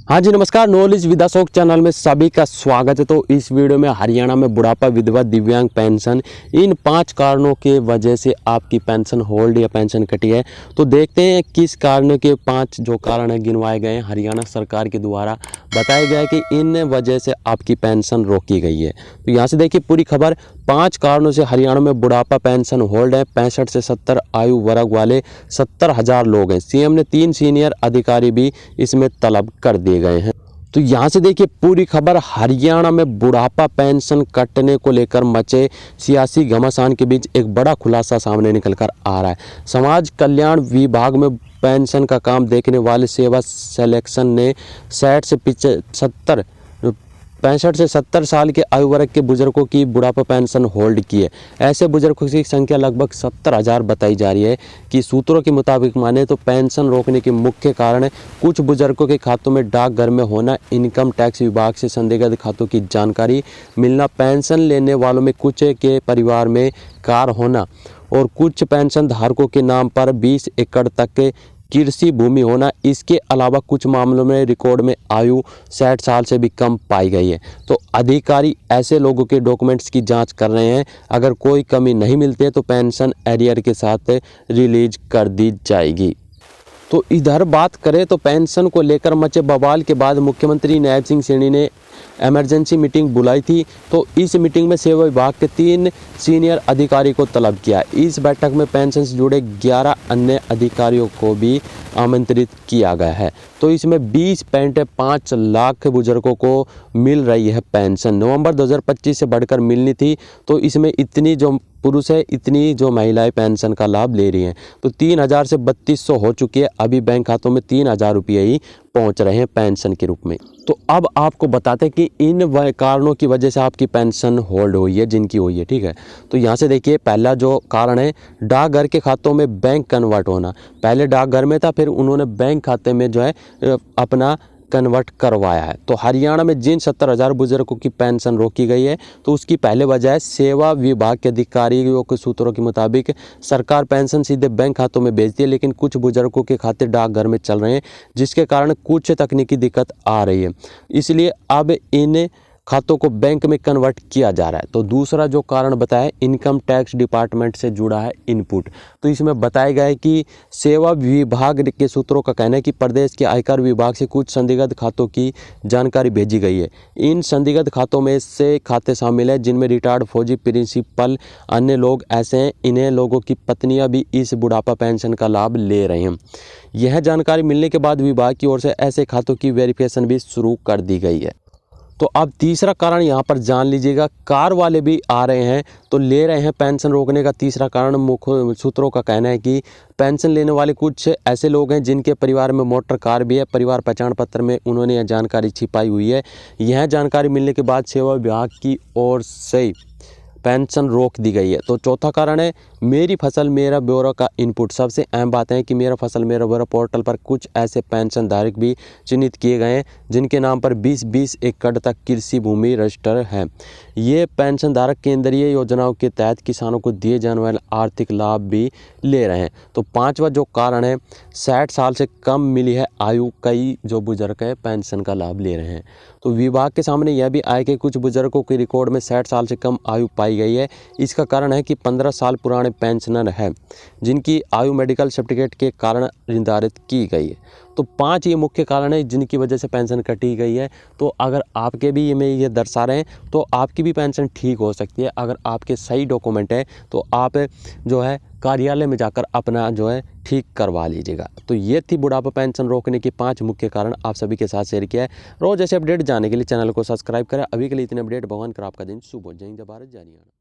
हाँ जी नमस्कार, knowledge with Ashok channel में सभी का स्वागत है। तो इस वीडियो में हरियाणा में बुढ़ापा, विधवा, दिव्यांग पेंशन, इन 5 कारणों के वजह से आपकी पेंशन होल्ड या पेंशन कटी है। तो देखते हैं किस कारणों के 5 जो कारण है गिनवाए गए हैं हरियाणा सरकार के द्वारा। बताया गया है कि इन वजह से आपकी पेंशन रोकी गई है। तो यहाँ से देखिए पूरी खबर। 5 कारणों से हरियाणा में बुढ़ापा पेंशन होल्ड है। 65 से 70 आयु वर्ग वाले 70,000 लोग हैं। सीएम ने 3 सीनियर अधिकारी भी इसमें तलब कर दिए गए हैं। तो यहाँ से देखिए पूरी खबर। हरियाणा में बुढ़ापा पेंशन कटने को लेकर मचे सियासी घमासान के बीच एक बड़ा खुलासा सामने निकल कर आ रहा है। समाज कल्याण विभाग में पेंशन का काम देखने वाले सेवा सिलेक्शन ने 65 से 70 साल के आयु वर्ग के बुजुर्गों की बुढ़ापा पेंशन होल्ड की है। ऐसे बुजुर्गों की संख्या लगभग 70,000 बताई जा रही है। कि सूत्रों के मुताबिक माने तो पेंशन रोकने के मुख्य कारण है कुछ बुजुर्गों के खातों में डाकघर में होना, इनकम टैक्स विभाग से संदिग्ध खातों की जानकारी मिलना, पेंशन लेने वालों में कुछ के परिवार में कार होना और कुछ पेंशन धारकों के नाम पर 20 एकड़ तक के कृषि भूमि होना। इसके अलावा कुछ मामलों में रिकॉर्ड में आयु 60 साल से भी कम पाई गई है। तो अधिकारी ऐसे लोगों के डॉक्यूमेंट्स की जांच कर रहे हैं। अगर कोई कमी नहीं मिलती है तो पेंशन एरियर के साथ रिलीज कर दी जाएगी। तो इधर बात करें तो पेंशन को लेकर मचे बवाल के बाद मुख्यमंत्री नायब सिंह सैनी ने इमरजेंसी मीटिंग बुलाई थी। तो इस मीटिंग में सेवा विभाग के 3 सीनियर अधिकारी को तलब किया। इस बैठक में पेंशन से जुड़े 11 अन्य अधिकारियों को भी आमंत्रित किया गया है। तो इसमें 20.5 लाख बुजुर्गों को मिल रही है पेंशन। नवंबर 2025 से बढ़कर मिलनी थी। तो इसमें इतनी जो पुरुष है इतनी जो महिलाएं पेंशन का लाभ ले रही हैं। तो 3,000 से 3,200 हो चुकी है। अभी बैंक खातों में 3,000 रुपये ही पहुंच रहे हैं पेंशन के रूप में। तो अब आपको बताते हैं कि इन कारणों की वजह से आपकी पेंशन होल्ड हुई है जिनकी हुई है, ठीक है। तो यहाँ से देखिए पहला जो कारण है डाकघर के खातों में बैंक कन्वर्ट होना। पहले डाकघर में था, फिर उन्होंने बैंक खाते में जो है अपना कन्वर्ट करवाया है। तो हरियाणा में जिन 70,000 बुजुर्गों की पेंशन रोकी गई है तो उसकी पहले वजह है सेवा विभाग के अधिकारियों के सूत्रों के मुताबिक सरकार पेंशन सीधे बैंक खातों में भेजती है, लेकिन कुछ बुजुर्गों के खाते डाकघर में चल रहे हैं जिसके कारण कुछ तकनीकी दिक्कत आ रही है। इसलिए अब इन खातों को बैंक में कन्वर्ट किया जा रहा है। तो दूसरा जो कारण बताया इनकम टैक्स डिपार्टमेंट से जुड़ा है इनपुट। तो इसमें बताया गया है कि सेवा विभाग के सूत्रों का कहना है कि प्रदेश के आयकर विभाग से कुछ संदिग्ध खातों की जानकारी भेजी गई है। इन संदिग्ध खातों में से खाते शामिल हैं जिनमें रिटायर्ड फौजी, प्रिंसिपल, अन्य लोग ऐसे हैं। इन्हें लोगों की पत्नियां भी इस बुढ़ापा पेंशन का लाभ ले रहे हैं। यह जानकारी मिलने के बाद विभाग की ओर से ऐसे खातों की वेरिफिकेशन भी शुरू कर दी गई है। तो अब तीसरा कारण यहाँ पर जान लीजिएगा। कार वाले भी आ रहे हैं तो ले रहे हैं पेंशन रोकने का तीसरा कारण मुख्य सूत्रों का कहना है कि पेंशन लेने वाले कुछ ऐसे लोग हैं जिनके परिवार में मोटर कार भी है। परिवार पहचान पत्र में उन्होंने यह जानकारी छिपाई हुई है। यह जानकारी मिलने के बाद सेवा विभाग की ओर से पेंशन रोक दी गई है। तो चौथा कारण है मेरी फसल मेरा ब्यौरा का इनपुट। सबसे अहम बात है कि मेरा फसल मेरा ब्यौरा पोर्टल पर कुछ ऐसे पेंशन धारक भी चिन्हित किए गए हैं जिनके नाम पर 20-20 एकड़ तक कृषि भूमि रजिस्टर है। ये पेंशन धारक केंद्रीय योजनाओं के तहत किसानों को दिए जाने वाले आर्थिक लाभ भी ले रहे हैं। तो 5वां जो कारण है 60 साल से कम मिली है आयु, कई जो बुजुर्ग है पेंशन का लाभ ले रहे हैं। तो विभाग के सामने यह भी आया कि कुछ बुजुर्गों के रिकॉर्ड में 60 साल से कम आयु पाई गई है। इसका कारण है कि 15 साल पुराने पेंशनर है जिनकी आयु मेडिकल सर्टिफिकेट के कारण निर्धारित की गई है। तो 5 ये मुख्य कारण है जिनकी वजह से पेंशन कटी गई है। तो अगर आपके भी ये दर्शा रहे हैं तो आपकी भी पेंशन ठीक हो सकती है। अगर आपके सही डॉक्यूमेंट है तो आप जो है कार्यालय में जाकर अपना जो है ठीक करवा लीजिएगा। तो ये थी बुढ़ापा पेंशन रोकने के 5 मुख्य कारण, आप सभी के साथ शेयर किया है। रोज ऐसे अपडेट जानने के लिए चैनल को सब्सक्राइब करें। अभी के लिए इतने अपडेट। भगवान कर आपका दिन शुभ हो। जय हिंद, जय भारत, जय हरियाणा।